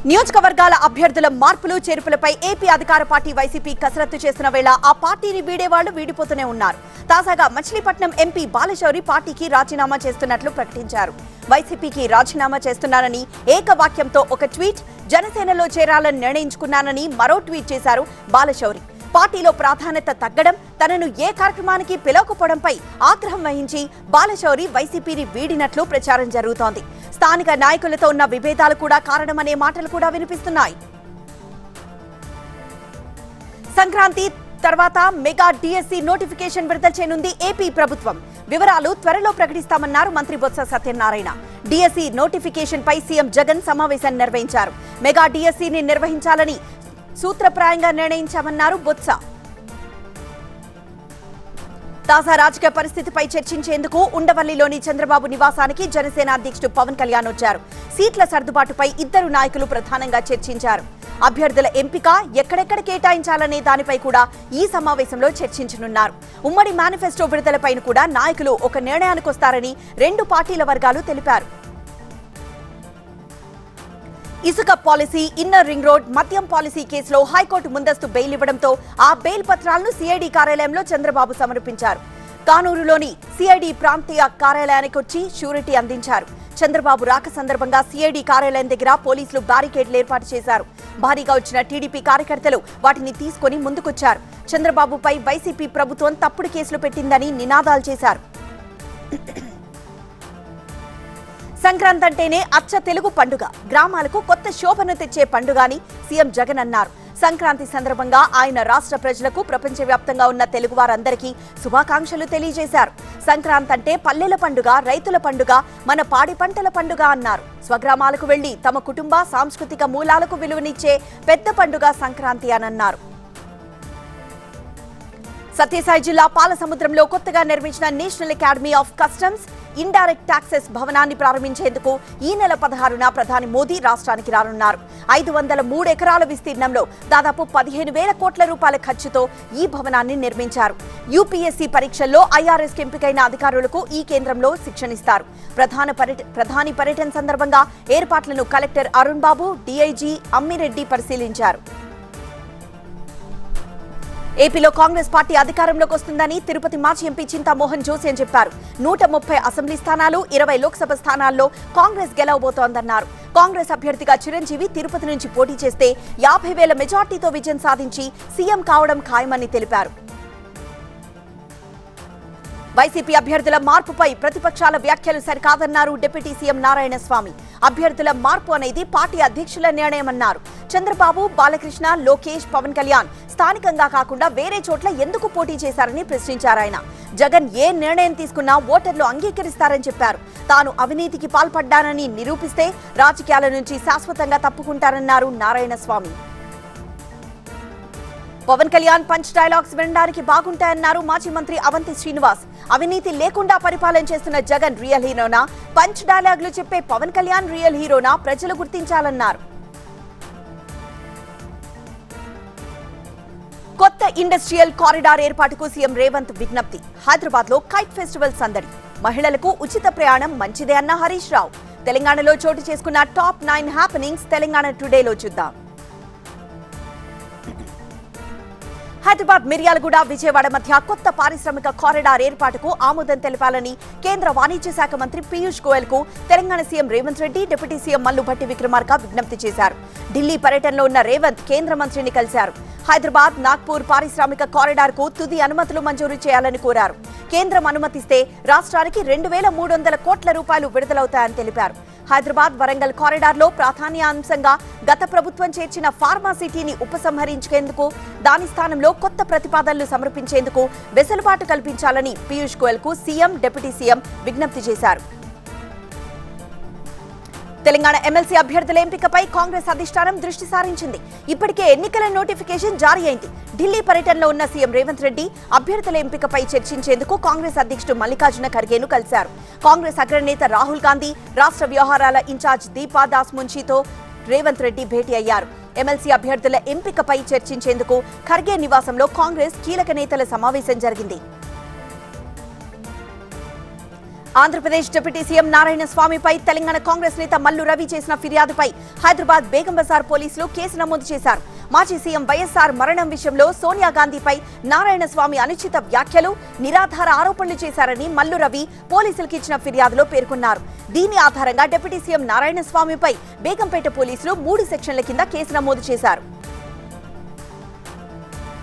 నియోజకవర్గాల అభ్యర్థుల మార్పులు చేర్పులపై ఏపీ అధికార పార్టీ వైసీపీ కసరత్తు చేస్తున్న వేళ ఆ పార్టీని వీడేవాళ్లు వీడిపోతూనే ఉన్నారు. తాజాగా మచిలీపట్నం ఎంపీ బాలశౌరి పార్టీకి రాజీనామా చేస్తున్నట్లు ప్రకటించారు. వైసీపీకి రాజీనామా చేస్తున్నానని ఏకవాక్యంతో ఒక ట్వీట్, జనసేనలో చేరాలని నిర్ణయించుకున్నానని మరో ట్వీట్ చేశారు బాలశౌరి. పార్టీలో ప్రాధాన్యత తగ్గడం, తనను ఏ కార్యక్రమానికి పిలవకపోవడంపై ఆగ్రహం వహించి బాలశౌరి వైసీపీని వీడినట్లు ప్రచారం జరుగుతోంది. స్థానిక నాయకులతో ఉన్న విభేదాలు కూడా కారణమనే మాటలు కూడా వినిపిస్తున్నాయి. సంక్రాంతి తర్వాత మెగా డిఎస్సి నోటిఫికేషన్ విడుదల చేయనుంది ఏపీ ప్రభుత్వం. వివరాలు త్వరలో ప్రకటిస్తామన్నారు మంత్రి బొత్స సత్యనారాయణ. డిఎస్సి నోటిఫికేషన్ పై సీఎం జగన్ సమావేశం నిర్వహించారు. మెగా డిఎస్సిని నిర్వహించాలని సూత్రప్రాయంగా నిర్ణయించామన్నారు బొత్స. తాజా రాజకీయ పరిస్థితిపై చర్చించేందుకు ఉండవల్లిలోని చంద్రబాబు నివాసానికి జనసేన అధ్యక్షుడు పవన్ కళ్యాణ్ వచ్చారు. సీట్ల సర్దుబాటుపై ఇద్దరు నాయకులు ప్రధానంగా చర్చించారు. అభ్యర్థుల ఎంపిక ఎక్కడెక్కడ కేటాయించాలనే దానిపై కూడా ఈ సమావేశంలో చర్చించనున్నారు. ఉమ్మడి మేనిఫెస్టో విడుదలపై కూడా నాయకులు ఒక నిర్ణయానికి వస్తారని రెండు పార్టీల వర్గాలు తెలిపారు. ఇసుక పాలసీ, ఇన్నర్ రింగ్ రోడ్, మద్యం పాలసీ కేసులో హైకోర్టు ముందస్తు బెయిల్ ఇవ్వడంతో ఆ బెయిల్ పత్రాలను సిఐడి కార్యాలయంలో చంద్రబాబు సమర్పించారు. కానూరులోని సిఐడి ప్రాంతీయ కార్యాలయానికి వచ్చి షూరిటీ అందించారు. చంద్రబాబు రాక సందర్భంగా సిఐడి కార్యాలయం దగ్గర పోలీసులు బ్యారికేడ్లు ఏర్పాటు చేశారు. భారీగా వచ్చిన టీడీపీ కార్యకర్తలు వాటిని తీసుకుని ముందుకొచ్చారు. చంద్రబాబుపై వైసీపీ ప్రభుత్వం తప్పుడు కేసులు పెట్టిందని నినాదాలు చేశారు. సంక్రాంతి అంటేనే అచ్చ తెలుగు పండుగ, గ్రామాలకు కొత్త శోభను తెచ్చే పండుగ అని సీఎం జగన్ అన్నారు. సంక్రాంతి సందర్భంగా ఆయన రాష్ట్ర ప్రజలకు, ప్రపంచవ్యాప్తంగా ఉన్న తెలుగు వారందరికీ శుభాకాంక్షలు తెలియజేశారు. సంక్రాంతి అంటే పల్లెల పండుగ, రైతుల పండుగ, మన పాడి పంటల పండుగ అన్నారు. స్వగ్రామాలకు వెళ్లి తమ కుటుంబ సాంస్కృతిక మూలాలకు విలువనిచ్చే పెద్ద పండుగ సంక్రాంతి అని అన్నారు. సత్యసాయి జిల్లా పాలసముద్రంలో కొత్తగా నిర్మించిన national academy of customs indirect taxes భవనాన్ని ప్రారంభించేందుకు ఈ నెల 16న ప్రధాని మోదీ రాష్ట్రానికి రానున్నారు. 503 ఎకరాల విస్తీర్ణంలో దాదాపు 15,000 కోట్ల రూపాయల ఖర్చుతో ఈ భవనాన్ని నిర్మించారు. యూపీఎస్సీ పరీక్షల్లో ఐఆర్ఎస్ ఎంపికైన అధికారులకు ఈ కేంద్రంలో శిక్షణిస్తారు. ప్రధాని పర్యటన సందర్భంగా ఏర్పాట్లను కలెక్టర్ అరుణ్ బాబు, డీఐజీ అమ్మిరెడ్డి పరిశీలించారు. ఏపీలో కాంగ్రెస్ పార్టీ అధికారంలోకి వస్తుందని తిరుపతి మాజీ ఎంపీ చింతామోహన్ జోస్యం చెప్పారు. 130 అసెంబ్లీ స్థానాలు, 20 లోక్సభ స్థానాల్లో కాంగ్రెస్ గెలవబోతోందన్నారు. కాంగ్రెస్ అభ్యర్థిగా చిరంజీవి తిరుపతి నుంచి పోటీ చేస్తే 50,000 మెజార్టీతో విజయం సాధించి సీఎం కావడం ఖాయమని తెలిపారు. వైసీపీ అభ్యర్థుల మార్పుపై ప్రతిపక్షాల వ్యాఖ్యలు సరికాదన్నారు డిప్యూటీ సీఎం నారాయణస్వామి. అభ్యర్థుల మార్పు అనేది పార్టీ అధ్యక్షుల నిర్ణయమన్నారు. చంద్రబాబు, బాలకృష్ణ, లోకేష్, పవన్ కళ్యాణ్ స్థానికంగా కాకుండా వేరే చోట్ల ఎందుకు పోటీ చేశారని ప్రశ్నించారాయన. జగన్ ఏ నిర్ణయం తీసుకున్నా ఓటర్లు అంగీకరిస్తారని చెప్పారు. తాను అవినీతికి పాల్పడ్డానని నిరూపిస్తే రాజకీయాల నుంచి శాశ్వతంగా తప్పుకుంటారన్నారు నారాయణస్వామి. పవన్ కళ్యాణ్ పంచ్ డైలాగ్స్ వినడానికి బాగుంటాయన్నారు మాజీ మంత్రి అవంతి శ్రీనివాస్. అవినీతి లేకుండా పరిపాలన చేస్తున్న జగన్ రియల్ హీరోనా, పంచ్ డైలాగులు చెప్పే పవన్ కళ్యాణ్ రియల్ హీరోనా ప్రజలు గుర్తించాలన్నారు. కొత్త ఇండస్ట్రియల్ కారిడార్ ఏర్పాటుకు సీఎం రేవంత్ విజ్ఞప్తి. హైదరాబాద్ లో కైట్ ఫెస్టివల్ సందడి, మహిళలకు ఉచిత ప్రయాణం మంచిదే అన్న హరీష్ రావు. తెలంగాణలో చోటు చేసుకున్న టాప్ 9 హ్యాపెనింగ్స్ తెలంగాణ టుడేలో చూద్దాం. హైదరాబాద్, మిర్యాలగూడ, విజయవాడ మధ్య కొత్త పారిశ్రామిక కారిడార్ ఏర్పాటుకు ఆమోదం తెలపాలని కేంద్ర వాణిజ్య శాఖ మంత్రి పీయూష్ గోయల్ కు Telangana CM Revanth Reddy, deputy CM Mallu Bhatti Vikramarka విజ్ఞప్తి చేశారు. ఢిల్లీ పర్యటనలో ఉన్న రేవంత్ కేంద్ర మంత్రిని కలిశారు. హైదరాబాద్, నాగ్పూర్ పారిశ్రామిక కారిడార్ కు తుది అనుమతులు మంజూరు చేయాలని కోరారు. కేంద్రం అనుమతిస్తే రాష్ట్రానికి 2,300 కోట్ల రూపాయలు విడుదలవుతాయని తెలిపారు. హైదరాబాద్, వరంగల్ కారిడార్ లో ప్రాధాన్యాంశంగా గత ప్రభుత్వం చేర్చిన ఫార్మా సిటీని ఉపసంహరించేందుకు, దాని స్థానంలో కొత్త ప్రతిపాదనలు సమర్పించేందుకు వెసులుబాటు కల్పించాలని పీయూష్ గోయల్ కు సీఎం, డిప్యూటీ సీఎం విజ్ఞప్తి చేశారు. తెలంగాణ ఎమ్మెల్సీ అభ్యర్థుల ఎంపికపై కాంగ్రెస్ అధిష్టానం దృష్టి సారించింది. ఇప్పటికే ఎన్నికల నోటిఫికేషన్ జారీ అయింది. ఢిల్లీ పర్యటనలో ఉన్న సీఎం రేవంత్ రెడ్డి అభ్యర్థుల ఎంపికపై చర్చించేందుకు కాంగ్రెస్ అధ్యక్షుడు మల్లికార్జున ఖర్గేను కలిశారు. కాంగ్రెస్ అగ్రనేత రాహుల్ గాంధీ, రాష్ట్ర వ్యవహారాల ఇన్ఛార్జ్ దీపా దాస్ మున్షితో రేవంత్ రెడ్డి భేటీ అయ్యారు. ఎమ్మెల్సీ అభ్యర్థుల ఎంపికపై చర్చించేందుకు ఖర్గే నివాసంలో కాంగ్రెస్ కీలక నేతల సమావేశం జరిగింది. ఆంధ్రప్రదేశ్ డిప్యూటీ సీఎం నారాయణ స్వామిపై తెలంగాణ కాంగ్రెస్ నేత మల్లు రవి చేసిన ఫిర్యాదుపై హైదరాబాద్ బేగం బజార్ పోలీసులు కేసు నమోదు చేశారు. మాజీ సీఎం వైఎస్ఆర్ మరణం విషయంలో సోనియా గాంధీపై నారాయణ స్వామి అనుచిత వ్యాఖ్యలు, నిరాధార ఆరోపణలు చేశారని మల్లు రవి పోలీసులకు ఇచ్చిన ఫిర్యాదులో పేర్కొన్నారు. దీని ఆధారంగా డిప్యూటీ సీఎం నారాయణ స్వామిపై బేగంపేట పోలీసులు 3 సెక్షన్ల కింద కేసు నమోదు చేశారు.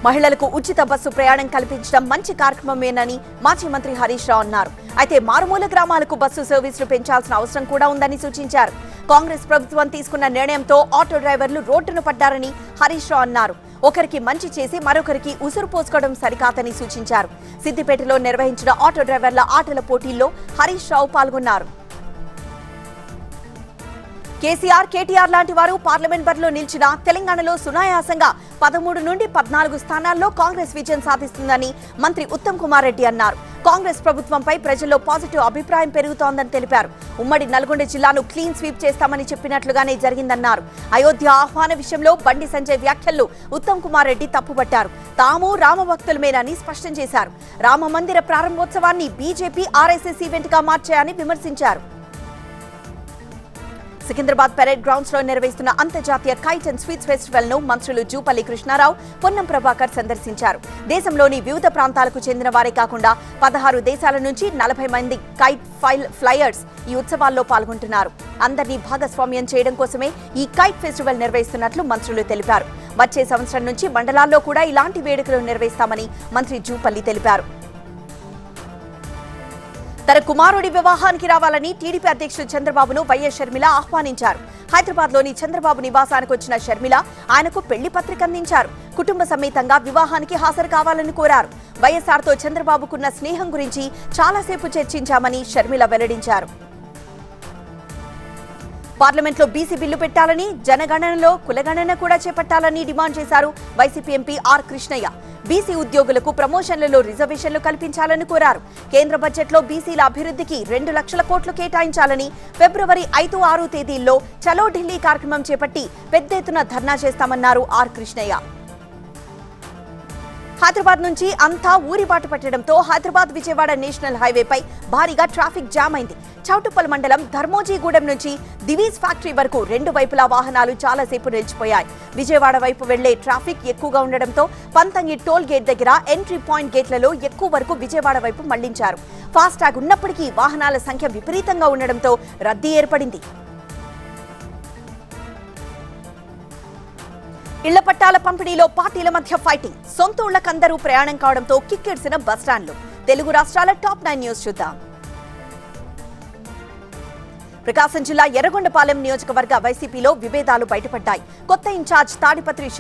మహిళలకు ఉచిత బస్సు ప్రయాణం కల్పించడం మంచి కార్యక్రమమేనని మాజీ మంత్రి హరీష్ రావు అన్నారు. అయితే మారుమూల గ్రామాలకు బస్సు సర్వీసులు పెంచాల్సిన అవసరం కూడా ఉందని సూచించారు. కాంగ్రెస్ ప్రభుత్వం తీసుకున్న నిర్ణయంతో ఆటో డ్రైవర్లు రోడ్డును పడ్డారని హరీష్ రావు అన్నారు. ఒకరికి మంచి చేసి మరొకరికి ఉసురు పోసుకోవడం సరికాదని సూచించారు. సిద్దిపేటలో నిర్వహించిన ఆటో డ్రైవర్ల ఆటల పోటీల్లో హరీష్ రావు పాల్గొన్నారు. కేసీఆర్, కేటీఆర్ లాంటి వారు పార్లమెంట్ బరిలో నిలిచిన తెలంగాణలో సునాయాసంగా 13 నుండి 14 స్థానాల్లో కాంగ్రెస్ విజయం సాధిస్తుందని మంత్రి ఉత్తమ్ కుమార్ రెడ్డి అన్నారు. కాంగ్రెస్ ప్రభుత్వంపై ప్రజల్లో పాజిటివ్ అభిప్రాయం పెరుగుతోందని తెలిపారు. ఉమ్మడి నల్గొండ జిల్లాను క్లీన్ స్వీప్ చేస్తామని చెప్పినట్లుగానే జరిగిందన్నారు. అయోధ్య ఆహ్వాన విషయంలో బండి సంజయ్ వ్యాఖ్యలు ఉత్తమ్ కుమార్ రెడ్డి తప్పుపట్టారు. తాము రామభక్తులమేనని స్పష్టం చేశారు. రామ మందిర ప్రారంభోత్సవాన్ని బీజేపీ, ఆర్ఎస్ఎస్ ఈవెంట్ గా మార్చాయని విమర్శించారు. సికింద్రాబాద్ పరేడ్ గ్రౌండ్స్ లో నిర్వహిస్తున్న అంతర్జాతీయ కైట్ అండ్ స్వీట్స్ ఫెస్టివల్ ను మంత్రులు జూపల్లి కృష్ణారావు, పొన్నం ప్రభాకర్ సందర్శించారు. దేశంలోని వివిధ ప్రాంతాలకు చెందిన వారే కాకుండా 16 దేశాల నుంచి 40 మంది కైట్ ఫ్లైయర్స్ ఈ ఉత్సవాల్లో పాల్గొంటున్నారు. అందరినీ భాగస్వామ్యం చేయడం కోసమే ఈ కైట్ ఫెస్టివల్ నిర్వహిస్తున్నట్లు మంత్రులు తెలిపారు. వచ్చే సంవత్సరం నుంచి మండలాల్లో కూడా ఇలాంటి వేడుకలు నిర్వహిస్తామని మంత్రి జూపల్లి తెలిపారు. తన కుమారుడి వివాహానికి రావాలని టీడీపీ అధ్యక్షుడు చంద్రబాబును వైఎస్ షర్మిల ఆహ్వానించారు. హైదరాబాద్ లోని చంద్రబాబు నివాసానికి వచ్చిన షర్మిల ఆయనకు పెళ్లి పత్రిక అందించారు. కుటుంబ సమేతంగా వివాహానికి హాజరు కావాలని కోరారు. వైఎస్ఆర్తో చంద్రబాబుకున్న స్నేహం గురించి చాలాసేపు చర్చించామని షర్మిల వెల్లడించారు. పార్లమెంట్లో బీసీ బిల్లు పెట్టాలని, జనగణనలో కులగణన కూడా చేపట్టాలని డిమాండ్ చేశారు YCP MP R Krishnaiah. BC ఉద్యోగులకు ప్రమోషన్లలో రిజర్వేషన్లు కల్పించాలని కోరారు. కేంద్ర బడ్జెట్లో బీసీల అభివృద్ధికి 2 లక్షల కోట్లు కేటాయించాలని, ఫిబ్రవరి 5, 6 తేదీల్లో చలో ఢిల్లీ కార్యక్రమం చేపట్టి పెద్ద ఎత్తున ధర్నా చేస్తామన్నారు ఆర్ కృష్ణయ్య. హైదరాబాద్ నుంచి అంతా ఊరిబాటు పట్టడంతో హైదరాబాద్ విజయవాడ నేషనల్ హైవేపై భారీగా ట్రాఫిక్ జామ్ అయింది. చౌటుప్పల్ మండలం ధర్మోజీగూడెం నుంచి దివీస్ ఫ్యాక్టరీ వరకు 2 వైపులా వాహనాలు చాలాసేపు నిలిచిపోయాయి. విజయవాడ వైపు వెళ్లే ట్రాఫిక్ ఎక్కువగా ఉండడంతో పంతంగి టోల్ గేట్ దగ్గర ఎంట్రీ పాయింట్ గేట్లలో ఎక్కువ వరకు విజయవాడ వైపు మళ్లించారు. ఫాస్టాగ్ ఉన్నప్పటికీ వాహనాల సంఖ్య విపరీతంగా ఉండడంతో రద్దీ ఏర్పడింది. ఇళ్ల పట్టాల పంపిణీలో పార్టీల మధ్య ఫైటింగ్. సొంత ఊళ్లకందరూ ప్రయాణం కావడంతో కిక్కిడిసిన బస్టాండ్లు. తెలుగు రాష్ట్రాల టాప్ 9 న్యూస్ చూద్దాం. ప్రకాశం జిల్లా ఎర్రగొండపాలెం నియోజకవర్గ వైసీపీలో విభేదాలు బయటపడ్డాయి. కొత్త ఇన్ఛార్జ్ తాడిపత్రి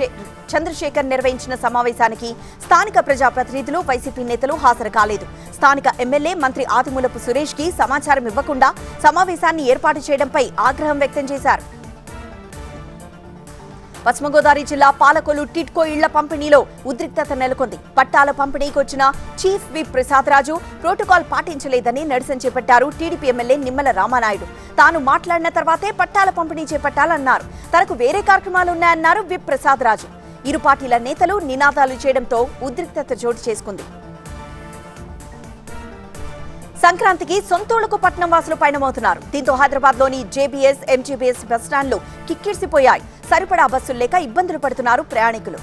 చంద్రశేఖర్ నిర్వహించిన సమావేశానికి స్థానిక ప్రజాప్రతినిధులు, వైసీపీ నేతలు హాజరు కాలేదు. స్థానిక ఎమ్మెల్యే మంత్రి ఆదిమూలపు సురేష్ కి సమాచారం ఇవ్వకుండా సమావేశాన్ని ఏర్పాటు చేయడంపై ఆగ్రహం వ్యక్తం చేశారు. పశ్చిమ గోదావరి జిల్లా పాలకొల్లు టిట్కో ఇళ్ల పంపిణీలో ఉద్రిక్తత నెలకొంది. పట్టాల పంపిణీకి వచ్చిన చీఫ్ విప్ ప్రసాదరాజు ప్రోటోకాల్ పాటించలేదని నిరసన చేపట్టారు టీడీపీ ఎమ్మెల్యే నిమ్మల రామానాయుడు. తాను మాట్లాడిన తర్వాతే పట్టాల పంపిణీ చేపట్టాలన్నారు. తనకు వేరే కార్యక్రమాలున్నాయన్నారు విప్ ప్రసాదరాజు. ఇరు పార్టీల నేతలు నినాదాలు చేయడంతో ఉద్రిక్తత చోటు చేసుకుంది. సంక్రాంతికి సొంతూళ్లకు పట్నం వాసులు పయనమవుతున్నారు. దీంతో హైదరాబాద్ లోని జేబీఎస్, ఎంజీబీఎస్ బస్టాండ్లు కిక్కిరిసిపోయాయి. సరిపడా బస్సులు లేక ఇబ్బందులు పడుతున్నారు ప్రయాణికులు.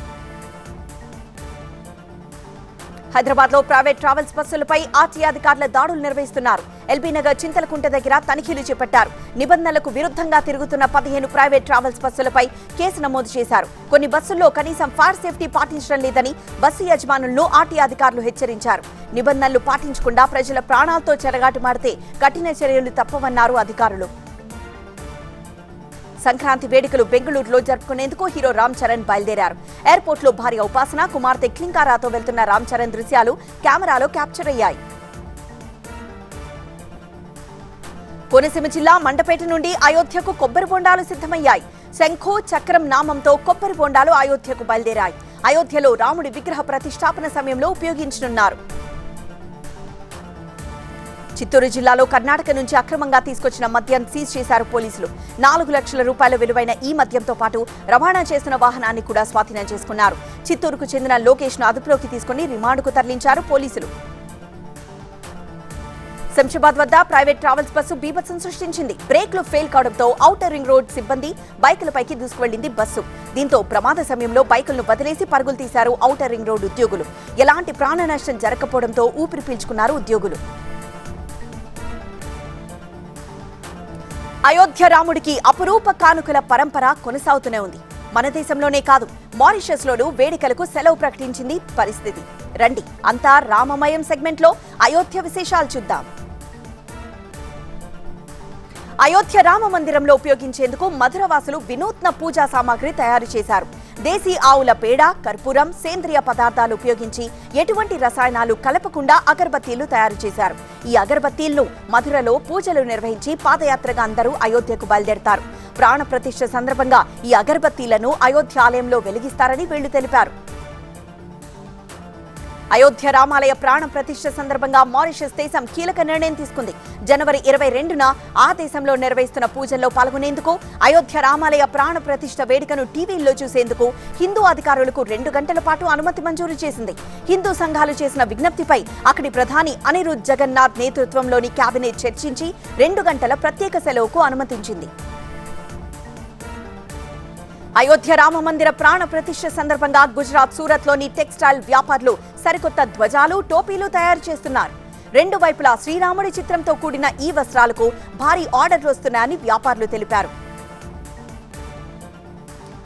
హైదరాబాద్ లో ప్రైవేట్ ట్రావెల్స్ బస్సులపై ఆర్టీఏ అధికారుల దాడులు నిర్వహిస్తున్నారు. ఎల్బీ నగర్ చింతలకుంట దగ్గర తనిఖీలు చేపట్టారు. నిబంధనలకు విరుద్ధంగా తిరుగుతున్న 15 ప్రైవేట్ ట్రావెల్స్ బస్సులపై కేసు నమోదు చేశారు. కొన్ని బస్సుల్లో కనీసం ఫైర్ సేఫ్టీ పాటించడం లేదని బస్సు యజమానులను ఆర్టీఏ అధికారులు హెచ్చరించారు. నిబంధనలు పాటించకుండా ప్రజల ప్రాణాలతో చెలగాటమాడితే కఠిన చర్యలు తప్పవన్నారు అధికారులు. సంక్రాంతి వేడుకలు బెంగళూరులో జరుపుకునేందుకు హీరో రామ్ చరణ్ బయలుదేరారు. ఎయిర్పోర్ట్ లో భారీ ఉపాసన, కుమార్తె క్లింకారాతో వెళ్తున్న రామ్ చరణ్ దృశ్యాలు కెమెరాలో క్యాప్చర్ అయ్యాయి. కోనసీమ జిల్లా మండపేట నుండి అయోధ్యకు కొబ్బరి బొండాలు సిద్ధమయ్యాయి. శంఖు, చక్రం నామంతో కొబ్బరి బొండాలు అయోధ్యకు బయలుదేరాయి. అయోధ్యలో రాముడి విగ్రహ ప్రతిష్టాపన సమయంలో ఉపయోగించనున్నారు. చిత్తూరు జిల్లాలో కర్ణాటక నుంచి అక్రమంగా తీసుకొచ్చిన మద్యం సీజ్ చేశారు పోలీసులు. 4 లక్షల రూపాయల విలువైన ఈ మద్యంతో పాటు రవాణా చేస్తున్న వాహనాన్ని కూడా స్వాధీనం చేసుకున్నారు. చిత్తూరుకు చెందిన లోకేష్ ను అదుపులోకి తీసుకుని రిమాండ్కు తరలించారు పోలీసులు. శంషాబాద్ వద్ద ప్రైవేట్ ట్రావెల్స్ బస్సు బీభత్సం సృష్టించింది. బ్రేక్లు ఫెయిల్ కావడంతో ఔటర్ రింగ్ రోడ్ సిబ్బంది బైకులపైకి దూసుకువెళ్లింది బస్సు. దీంతో ప్రమాద సమయంలో బైకులను వదిలేసి పరుగులు తీశారు ఔటర్ రింగ్ రోడ్ ఉద్యోగులు. ఎలాంటి ప్రాణ నష్టం జరగకపోవడంతో ఊపిరి పీల్చుకున్నారు ఉద్యోగులు. అయోధ్య రాముడికి అపురూప కానుకల పరంపర కొనసాగుతూనే ఉంది. మన దేశంలోనే కాదు, మారిషస్ లోనూ వేడుకలకు సెలవు ప్రకటించింది పరిస్థితి. రండి అంతా రామమయం సెగ్మెంట్ లో అయోధ్య విశేషాలు చూద్దాం. అయోధ్య రామ మందిరంలో ఉపయోగించేందుకు మధురవాసులు వినూత్న పూజా సామాగ్రి తయారు చేశారు. దేశీ ఆవుల పేడ, కర్పూరం, సేంద్రియ పదార్థాలు ఉపయోగించి ఎటువంటి రసాయనాలు కలపకుండా అగరబత్తీలు తయారు చేశారు. ఈ అగరబత్తీలను మధురలో పూజలు నిర్వహించి పాదయాత్రగా అందరూ అయోధ్యకు బయలుదేరతారు. ప్రాణ ప్రతిష్ఠ సందర్భంగా ఈ అగరబత్తీలను అయోధ్య ఆలయంలో వెలిగిస్తారని వీళ్లు తెలిపారు. అయోధ్య రామాలయ ప్రాణ ప్రతిష్ఠ సందర్భంగా మారిషస్ దేశం కీలక నిర్ణయం తీసుకుంది. జనవరి 22న ఆ దేశంలో నిర్వహిస్తున్న పూజల్లో పాల్గొనేందుకు, అయోధ్య రామాలయ ప్రాణ ప్రతిష్ఠ వేడుకను టీవీల్లో చూసేందుకు హిందూ అధికారులకు 2 గంటల పాటు అనుమతి మంజూరు చేసింది. హిందూ సంఘాలు చేసిన విజ్ఞప్తిపై అక్కడి ప్రధాని అనిరుద్ జగన్నాథ్ నేతృత్వంలోని కేబినెట్ చర్చించి 2 గంటల ప్రత్యేక సెలవుకు అనుమతించింది. అయోధ్య రామ మందిర ప్రాణ ప్రతిష్ఠ సందర్భంగా గుజరాత్ సూరత్ లోని టెక్స్టైల్ వ్యాపారులు సరికొత్త ధ్వజాలు, టోపీలు తయారు చేస్తున్నారు. 2 వైపులా శ్రీరాముడి చిత్రంతో కూడిన ఈ వస్త్రాలకు భారీ ఆర్డర్లు వస్తున్నాయని వ్యాపారులు తెలిపారు.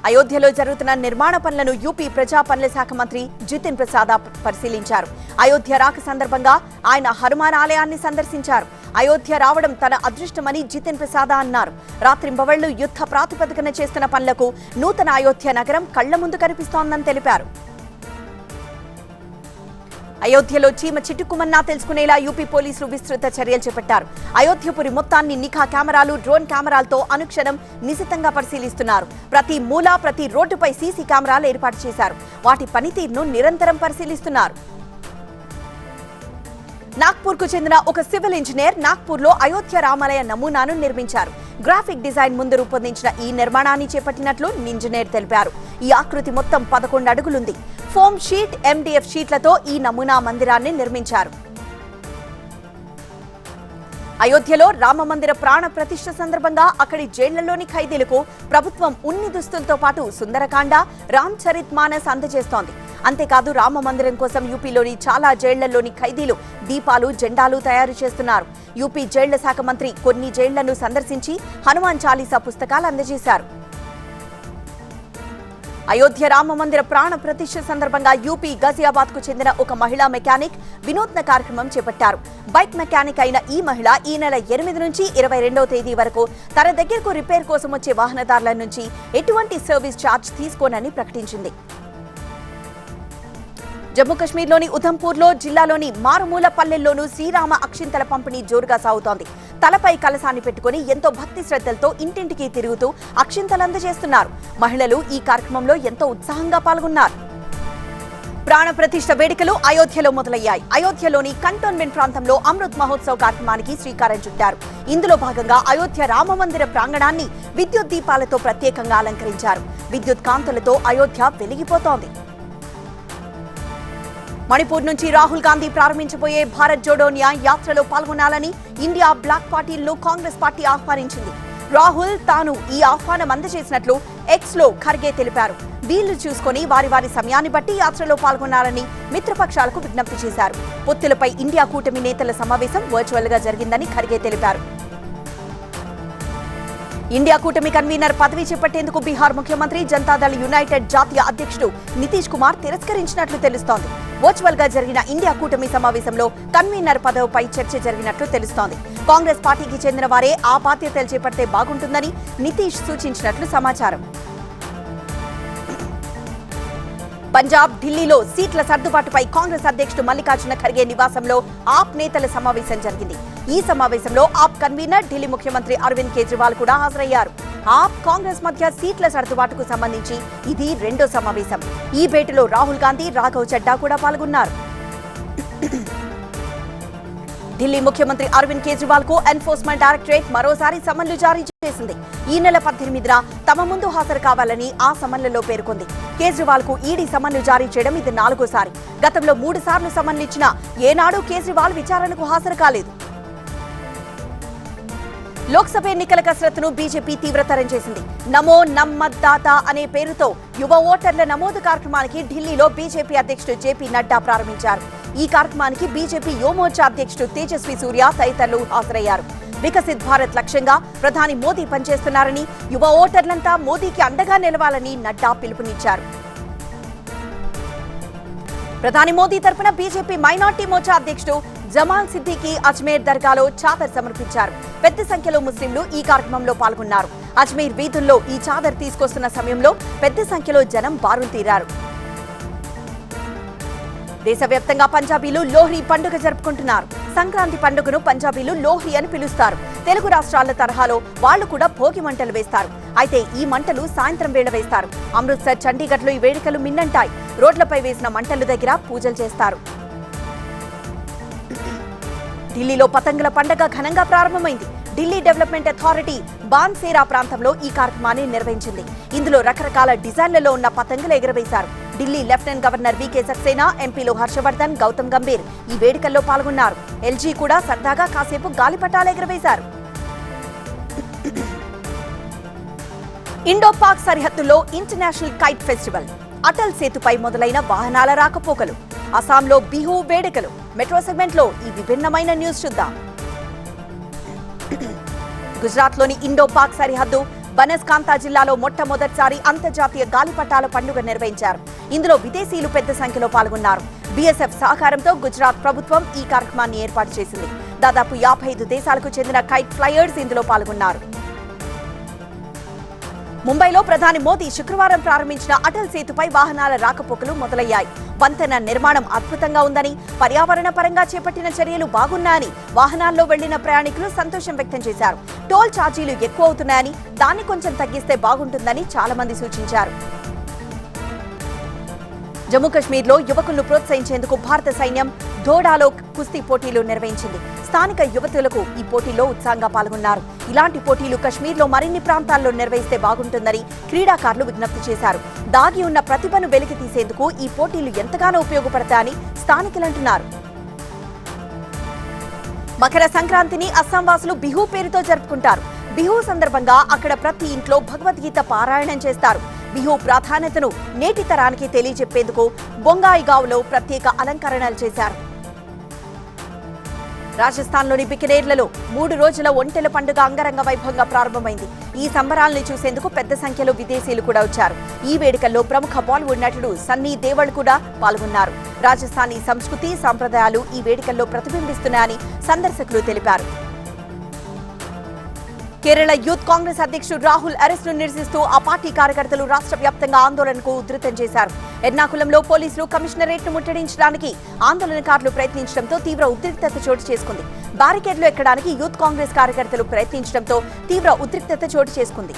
అయోధ్యలో జరుగుతున్న నిర్మాణ పనులను యూపీ ప్రజా పనుల శాఖ మంత్రి జితిన్ ప్రసాద్ పరిశీలించారు. అయోధ్య రాక సందర్భంగా ఆయన హనుమాన్ ఆలయాన్ని సందర్శించారు. అయోధ్య రావడం తన అదృష్టమని జితిన్ ప్రసాద్ అన్నారు. రాత్రింబవళ్లు యుద్ధ ప్రాతిపదికన చేస్తున్న పనులకు నూతన అయోధ్య నగరం కళ్ల ముందు కనిపిస్తోందని తెలిపారు. అయోధ్యలో చీమ చిటుక్కుమన్నా తెలుసుకునేలా యూపీ పోలీసులు విస్తృత చర్యలు చేపట్టారు. అయోధ్యపురి మొత్తాన్ని నిఘా కెమెరాలు, డ్రోన్ కెమెరాలతో అనుక్షణం నిశితంగా పరిశీలిస్తున్నారు. ప్రతి మూల, ప్రతి రోడ్డుపై సీసీ కెమెరాలు ఏర్పాటు చేశారు. వాటి పనితీరును నిరంతరం పరిశీలిస్తున్నారు. నాగ్పూర్ కు చెందిన ఒక సివిల్ ఇంజనీర్ నాగ్పూర్ లో అయోధ్య రామాలయ నమూనాను నిర్మించారు. గ్రాఫిక్ డిజైన్ ముందు రూపొందించిన ఈ నిర్మాణాన్ని చేపట్టినట్లు ఇంజనీర్ తెలిపారు. ఈ ఆకృతి మొత్తం 11 అడుగులుంది. ఫోమ్ షీట్, MDF షీట్లతో ఈ నమూనా మందిరాన్ని నిర్మించారు. అయోధ్యలో రామ మందిర ప్రాణ ప్రతిష్ఠ సందర్భంగా అక్కడి జైళ్లలోని ఖైదీలకు ప్రభుత్వం ఉన్ని దుస్తులతో పాటు సుందరకాండ, రామ్ చరిత్ మానస్ అందజేస్తోంది. అంతేకాదు రామ మందిరం కోసం యూపీలోని చాలా జైళ్లలోని ఖైదీలు దీపాలు, జెండాలు తయారు చేస్తున్నారు. యూపీ జైళ్ల శాఖ మంత్రి కొన్ని జైళ్లను సందర్శించి హనుమాన్ చాలీసా పుస్తకాలు అందజేశారు. అయోధ్య రామ మందిర ప్రాణ ప్రతిష్ఠ సందర్భంగా యూపీ గజియాబాద్ కు చెందిన ఒక మహిళా మెకానిక్ వినూత్న కార్యక్రమం చేపట్టారు. బైక్ మెకానిక్ అయిన ఈ మహిళ ఈ నెల 8 నుంచి 22వ తేదీ వరకు తన దగ్గరకు రిపేర్ కోసం వచ్చే వాహనదారుల నుంచి ఎటువంటి సర్వీస్ ఛార్జ్ తీసుకోనని ప్రకటించింది. జమ్మూ కశ్మీర్లోని ఉధంపూర్లో జిల్లాలోని మారుమూల పల్లెల్లోనూ శ్రీరామ అక్షింతల పంపిణీ జోరుగా సాగుతోంది. తలపై కలశాన్ని పెట్టుకుని ఎంతో భక్తి శ్రద్ధలతో ఇంటింటికి తిరుగుతూ అక్షింతలు అందజేస్తున్నారు. మహిళలు ఈ కార్యక్రమంలో ఎంతో ఉత్సాహంగా పాల్గొన్నారు. ప్రాణ ప్రతిష్ఠ వేడుకలు అయోధ్యలో మొదలయ్యాయి. అయోధ్యలోని కంటోన్మెంట్ ప్రాంతంలో అమృత్ మహోత్సవ్ కార్యక్రమానికి శ్రీకారం చుట్టారు. ఇందులో భాగంగా అయోధ్య రామ మందిర ప్రాంగణాన్ని విద్యుత్ దీపాలతో ప్రత్యేకంగా అలంకరించారు. విద్యుత్ కాంతులతో అయోధ్య వెలిగిపోతోంది. మణిపూర్ నుంచి రాహుల్ గాంధీ ప్రారంభించబోయే భారత్ జోడో న్యాయ్ యాత్రలో పాల్గొనాలని ఇండియా బ్లాక్ పార్టీలను కాంగ్రెస్ పార్టీ ఆహ్వానించింది. రాహుల్ తాను ఈ ఆహ్వానం అందజేసినట్లు ఎక్స్ లో ఖర్గే తెలిపారు. వీళ్లు చూసుకుని వారి సమయాన్ని బట్టి యాత్రలో పాల్గొనాలని మిత్రపక్షాలకు విజ్ఞప్తి చేశారు. పొత్తులపై ఇండియా కూటమి నేతల సమావేశం వర్చువల్ గా జరిగిందని ఖర్గే తెలిపారు. ఇండియా కూటమి కన్వీనర్ పదవి చేపట్టేందుకు బీహార్ ముఖ్యమంత్రి జనతాదళ్ యునైటెడ్ జాతీయ అధ్యక్షుడు నితీష్ కుమార్ తిరస్కరించినట్లు తెలుస్తోంది. వర్చువల్ గా జరిగిన ఇండియా కూటమి సమావేశంలో కన్వీనర్ పదవిపై చర్చ జరిగినట్లు తెలుస్తోంది. కాంగ్రెస్ పార్టీకి చెందిన వారే ఆ బాధ్యతలు చేపడితే బాగుంటుందని నితీష్ సూచించినట్లు సమాచారం. పంజాబ్, ఢిల్లీలో సీట్ల సర్దుబాటుపై కాంగ్రెస్ అధ్యక్షుడు మల్లికార్జున ఖర్గే నివాసంలో ఆప్ నేతల సమావేశం జరిగింది. ఈ సమావేశంలో ఆప్ కన్వీనర్, ఢిల్లీ ముఖ్యమంత్రి అరవింద్ కేజ్రీవాల్ కూడా హాజరయ్యారు. ఆప్, కాంగ్రెస్ మధ్య సీట్ల సర్దుబాటుకు సంబంధించి ఇది 2వ సమావేశం. ఈ భేటీలో రాహుల్ గాంధీ, రాఘవ్ చడ్డా కూడా పాల్గొన్నారు. ఢిల్లీ ముఖ్యమంత్రి అరవింద్ కేజ్రీవాల్ కు ఎన్ఫోర్స్మెంట్ డైరెక్టరేట్ మరోసారి సమన్లు జారీ చేసింది. ఈ నెల 18న తమ ముందు హాజరు కావాలని ఆ సమన్లలో పేర్కొంది. కేజ్రీవాల్ కు ఈడీ సమన్లు జారీ చేయడం ఇది 4వసారి. గతంలో 3 సార్లు సమన్లు ఇచ్చినా ఏనాడు కేజ్రీవాల్ విచారణకు హాజరు కాలేదు. లోక్సభ ఎన్నికల కసరత్తును బీజేపీ తీవ్రతరం చేసింది. నమో నమ్మద్దాత అనే పేరుతో యువ ఓటర్ల నమోదు కార్యక్రమానికి ఢిల్లీలో బీజేపీ అధ్యక్షుడు జేపీ నడ్డా ప్రారంభించారు. ఈ కార్యక్రమానికి బీజేపీ యువమోర్చా అధ్యక్షుడు తేజస్వి సూర్య తదితరులు హాజరయ్యారు. వికసిత్ భారత్ లక్ష్యంగా ప్రధాని మోదీ పనిచేస్తున్నారని, యువ ఓటర్లంతా మోదీకి అండగా నిలవాలని నడ్డా పిలుపునిచ్చారు. ప్రధాని మోదీ తరపున బీజేపీ మైనార్టీ మోర్చా అధ్యక్షుడు జమాల్ సిద్దికీ అజ్మీర్ దర్గాలో చాదర్ సమర్పించారు. పెద్ద సంఖ్యలో ముస్లింలు ఈ కార్యక్రమంలో పాల్గొన్నారు. అజ్మీర్ వీధుల్లో ఈ చాదర్ తీసుకొస్తున్న సమయంలో పెద్ద సంఖ్యలో జనం బారులు తీరారు. దేశవ్యాప్తంగా పంజాబీలు లోహ్రీ పండుగ జరుపుకుంటున్నారు. సంక్రాంతి పండుగను పంజాబీలు లోహ్రీ అని పిలుస్తారు. తెలుగు రాష్ట్రాల తరహాలో వాళ్లు కూడా భోగి మంటలు వేస్తారు. అయితే ఈ మంటలు సాయంత్రం వేళ వేస్తారు. అమృత్సర్, చండీగఢ్లో ఈ వేడుకలు మిన్నంటాయి. రోడ్లపై వేసిన మంటల దగ్గర పూజలు చేస్తారు. ఢిల్లీలో పతంగుల పండుగ ఘనంగా ప్రారంభమైంది. ఢిల్లీ డెవలప్మెంట్ అథారిటీ బాన్సేరా ప్రాంతంలో ఈ కార్యక్రమాన్ని నిర్వహించింది. ఇందులో రకరకాల డిజైన్లలో ఉన్న పతంగులు ఎగురవేశారు. ఢిల్లీ లెఫ్టినెంట్ గవర్నర్ వీకే సక్సేనా, ఎంపీలు హర్షవర్ధన్, గౌతమ్ గంభీర్ ఈ వేడుకల్లో పాల్గొన్నారు. ఎల్జీ కూడా సరదాగా కాసేపు గాలిపటాలు ఎగురవేశారు. ఇండో పాక్ సరిహద్దులో ఇంటర్నేషనల్ కైట్ ఫెస్టివల్, అటల్ సేతుపై మొదలైన వాహనాల రాకపోకలు, అస్సాంలో బిహు వేడుకలు. మెట్రో సెగ్మెంట్ లో ఈ విభిన్నమైన న్యూస్ చూద్దాం. గుజరాత్లోని ఇండో పాక్ సరిహద్దు బనస్కాంతా జిల్లాలో మొట్టమొదటిసారి అంతర్జాతీయ గాలిపటాల పండుగ నిర్వహించారు. ఇందులో విదేశీయులు పెద్ద సంఖ్యలో పాల్గొన్నారు. బీఎస్ఎఫ్ సహకారంతో గుజరాత్ ప్రభుత్వం ఈ కార్యక్రమాన్ని ఏర్పాటు చేసింది. దాదాపు 55 దేశాలకు చెందిన కైట్ ఫ్లైయర్స్ ఇందులో పాల్గొన్నారు. ముంబైలో ప్రధాని మోదీ శుక్రవారం ప్రారంభించిన అటల్ సేతుపై వాహనాల రాకపోకలు మొదలయ్యాయి. వంతెన నిర్మాణం అద్భుతంగా ఉందని, పర్యావరణ పరంగా చేపట్టిన చర్యలు బాగున్నాయని వాహనాల్లో వెళ్లిన ప్రయాణికులు సంతోషం వ్యక్తం చేశారు. టోల్ ఛార్జీలు ఎక్కువ అవుతున్నాయని, దాన్ని కొంచెం తగ్గిస్తే బాగుంటుందని చాలా మంది సూచించారు. జమ్మూ కశ్మీర్లో యువకులను ప్రోత్సహించేందుకు భారత సైన్యం ధోడాలో కుస్తీ పోటీలు నిర్వహించింది. స్థానిక యువతులకు ఈ పోటీల్లో ఉత్సాహంగా పాల్గొన్నారు. ఇలాంటి పోటీలు కశ్మీర్లో మరిన్ని ప్రాంతాల్లో నిర్వహిస్తే బాగుంటుందని క్రీడాకారులు విజ్ఞప్తి చేశారు. దాగి ఉన్న ప్రతిభను వెలికి తీసేందుకు ఈ పోటీలు ఎంతగానో ఉపయోగపడతాయని స్థానికులు అంటున్నారు. మకర సంక్రాంతిని అస్సాం వాసులు బిహు పేరుతో జరుపుకుంటారు. బిహు సందర్భంగా అక్కడ ప్రతి ఇంట్లో భగవద్గీత పారాయణం చేస్తారు. బిహు ప్రాధాన్యతను నేటి తరానికి తెలియజెప్పేందుకు బొంగాయిగావ్లో ప్రత్యేక అలంకరణలు చేశారు. రాజస్థాన్లోని బికనేర్లలో 3 రోజుల ఒంటెల పండుగ అంగరంగ వైభవంగా ప్రారంభమైంది. ఈ సంబరాలను చూసేందుకు పెద్ద సంఖ్యలో విదేశీయులు కూడా వచ్చారు. ఈ వేడుకల్లో ప్రముఖ బాలీవుడ్ నటుడు సన్నీ దేవల్ కూడా పాల్గొన్నారు. రాజస్థానీ సంస్కృతి, సంప్రదాయాలు ఈ వేడుకల్లో ప్రతిబింబిస్తున్నాయని సందర్శకులు తెలిపారు. కేరళ యూత్ కాంగ్రెస్ అధ్యక్షుడు రాహుల్ అరెస్టును నిరసిస్తూ ఆ పార్టీ కార్యకర్తలు రాష్ట్ర వ్యాప్తంగా ఆందోళనకు ఉధృతం చేశారు. ఎర్నాకులంలో పోలీసులు కమిషనరేట్ను ముట్టడించడానికి ఆందోళనకారులు ప్రయత్నించడంతో తీవ్ర ఉద్రిక్తత చోటు చేసుకుంది. బారికేడ్లు ఎక్కడానికి యూత్ కాంగ్రెస్ కార్యకర్తలు ప్రయత్నించడంతో తీవ్ర ఉద్రిక్తత చోటు చేసుకుంది.